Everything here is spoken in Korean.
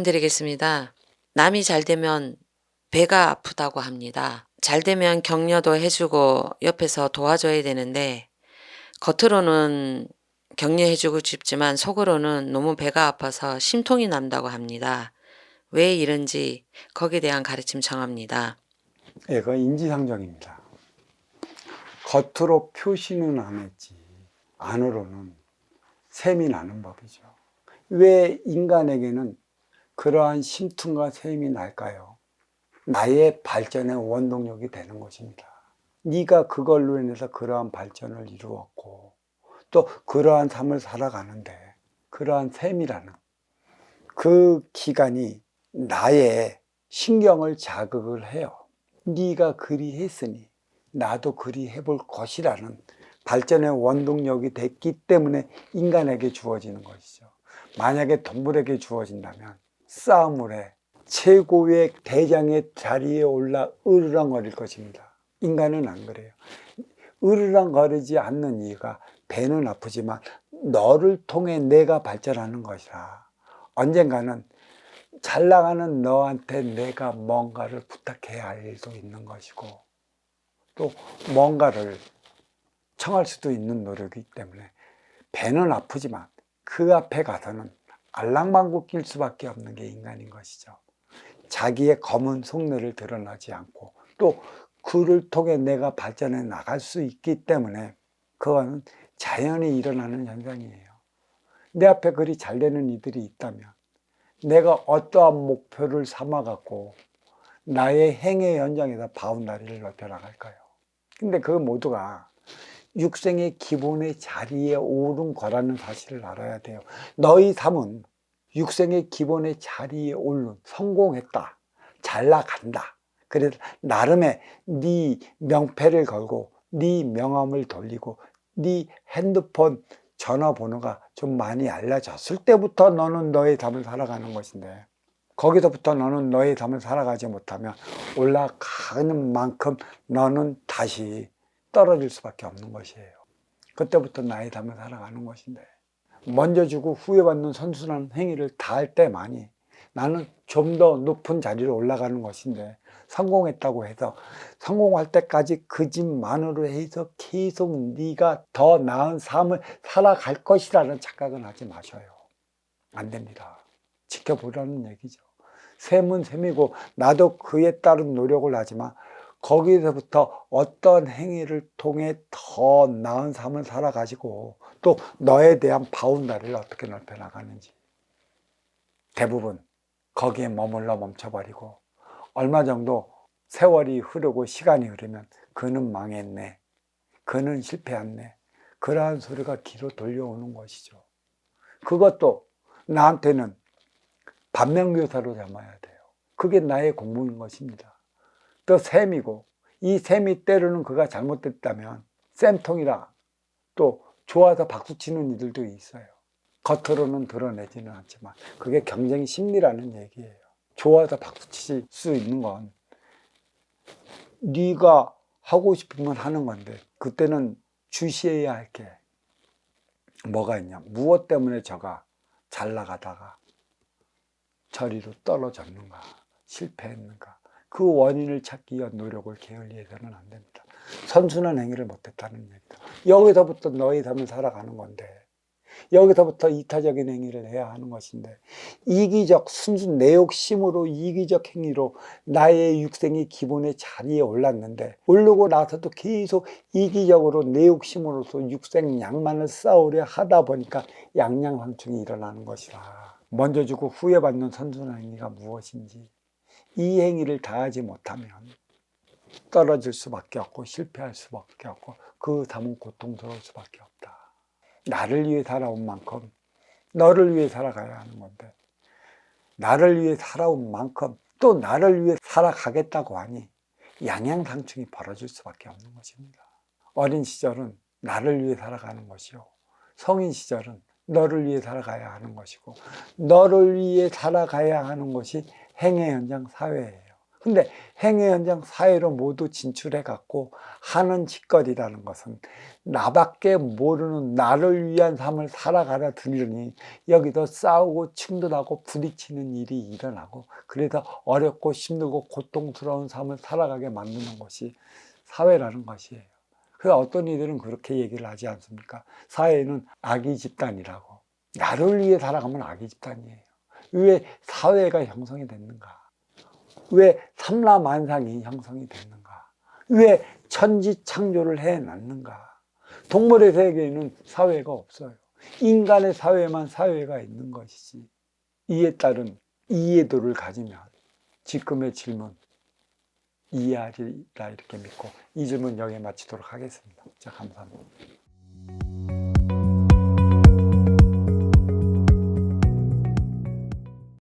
드리겠습니다. 남이 잘 되면 배가 아프다고 합니다. 잘 되면 격려도 해 주고 옆에서 도와줘야 되는데 겉으로는 격려해 주고 싶지만 속으로는 너무 배가 아파서 심통이 난다고 합니다. 왜 이런지 거기에 대한 가르침 청합니다. 예, 그건 인지상정입니다. 겉으로 표시는 안 했지 안으로는 샘이 나는 법이죠. 왜 인간에게는 그러한 심통과 샘이 날까요? 나의 발전의 원동력이 되는 것입니다. 네가 그걸로 인해서 그러한 발전을 이루었고 또 그러한 삶을 살아가는데 그러한 샘이라는 그 기간이 나의 신경을 자극을 해요. 네가 그리 했으니 나도 그리 해볼 것이라는 발전의 원동력이 됐기 때문에 인간에게 주어지는 것이죠. 만약에 동물에게 주어진다면 싸움을 해 최고의 대장의 자리에 올라 으르렁거릴 것입니다. 인간은 안 그래요. 으르렁거리지 않는 이유가 배는 아프지만 너를 통해 내가 발전하는 것이라. 언젠가는 잘 나가는 너한테 내가 뭔가를 부탁해야 할 일도 있는 것이고 또 뭔가를 청할 수도 있는 노력이기 때문에 배는 아프지만 그 앞에 가서는 알랑방구 낄 수밖에 없는 게 인간인 것이죠. 자기의 검은 속내를 드러나지 않고 또 그를 통해 내가 발전해 나갈 수 있기 때문에 그거는 자연히 일어나는 현상이에요. 내 앞에 그리 잘 되는 이들이 있다면 내가 어떠한 목표를 삼아갖고 나의 행의 현장에서 바운다리를 넓혀 나갈까요? 근데 그 모두가 육생의 기본의 자리에 오른 거라는 사실을 알아야 돼요. 너희 삶은 육생의 기본의 자리에 오른 성공했다, 잘 나간다. 그래서 나름의 네 명패를 걸고 네 명함을 돌리고 네 핸드폰 전화번호가 좀 많이 알려졌을 때부터 너는 너의 삶을 살아가는 것인데 거기서부터 너는 너의 삶을 살아가지 못하면 올라가는 만큼 너는 다시 떨어질 수밖에 없는 것이에요. 그때부터 나의 삶을 살아가는 것인데 먼저 주고 후회받는 선순환 행위를 다 할 때만이 나는 좀 더 높은 자리로 올라가는 것인데 성공했다고 해서 성공할 때까지 그 집만으로 해서 계속 네가 더 나은 삶을 살아갈 것이라는 착각은 하지 마셔요. 안 됩니다. 지켜보라는 얘기죠. 셈은 셈이고 나도 그에 따른 노력을 하지만 거기서부터 어떤 행위를 통해 더 나은 삶을 살아가지고 또 너에 대한 바운다리를 어떻게 넓혀 나가는지 대부분 거기에 머물러 멈춰버리고 얼마 정도 세월이 흐르고 시간이 흐르면 그는 망했네, 그는 실패했네, 그러한 소리가 귀로 들려오는 것이죠. 그것도 나한테는 반면교사로 삼아야 돼요. 그게 나의 공부인 것입니다. 또 셈이고 이 셈이 때로는 그가 잘못됐다면 쌤통이라 또 좋아서 박수치는 이들도 있어요. 겉으로는 드러내지는 않지만 그게 경쟁 심리라는 얘기예요. 좋아서 박수칠 수 있는 건 네가 하고 싶으면 하는 건데 그때는 주시해야 할 게 뭐가 있냐. 무엇 때문에 저가 잘 나가다가 저리로 떨어졌는가, 실패했는가, 그 원인을 찾기 위한 노력을 게을리해서는 안 됩니다. 선순환 행위를 못했다는 얘기다. 여기서부터 너의 삶을 살아가는 건데 여기서부터 이타적인 행위를 해야 하는 것인데 이기적 순수 내 욕심으로 이기적 행위로 나의 육생이 기본의 자리에 올랐는데 오르고 나서도 계속 이기적으로 내 욕심으로서 육생 양만을 쌓으려 하다 보니까 양양상충이 일어나는 것이라. 먼저 주고 후회받는 선순환 행위가 무엇인지 이 행위를 다하지 못하면 떨어질 수밖에 없고 실패할 수밖에 없고 그 삶은 고통스러울 수밖에 없다. 나를 위해 살아온 만큼 너를 위해 살아가야 하는 건데 나를 위해 살아온 만큼 또 나를 위해 살아가겠다고 하니 양양상충이 벌어질 수밖에 없는 것입니다. 어린 시절은 나를 위해 살아가는 것이요 성인 시절은 너를 위해 살아가야 하는 것이고 너를 위해 살아가야 하는 것이 행의 현장 사회예요. 근데 행위 현장 사회로 모두 진출해 갖고 하는 짓거리라는 것은 나밖에 모르는 나를 위한 삶을 살아가려 들으니 여기서 싸우고 충돌하고 부딪히는 일이 일어나고, 그래서 어렵고 힘들고 고통스러운 삶을 살아가게 만드는 것이 사회라는 것이에요. 그래서 어떤 이들은 그렇게 얘기를 하지 않습니까? 사회는 악의 집단이라고. 나를 위해 살아가면 악의 집단이에요. 왜 사회가 형성이 됐는가? 왜 삼라만상이 형성이 됐는가? 왜 천지 창조를 해놨는가? 동물의 세계에는 사회가 없어요. 인간의 사회만 사회가 있는 것이지. 이에 따른 이해도를 가지면 지금의 질문 이해하리라 이렇게 믿고 이 질문 여기에 마치도록 하겠습니다. 자, 감사합니다.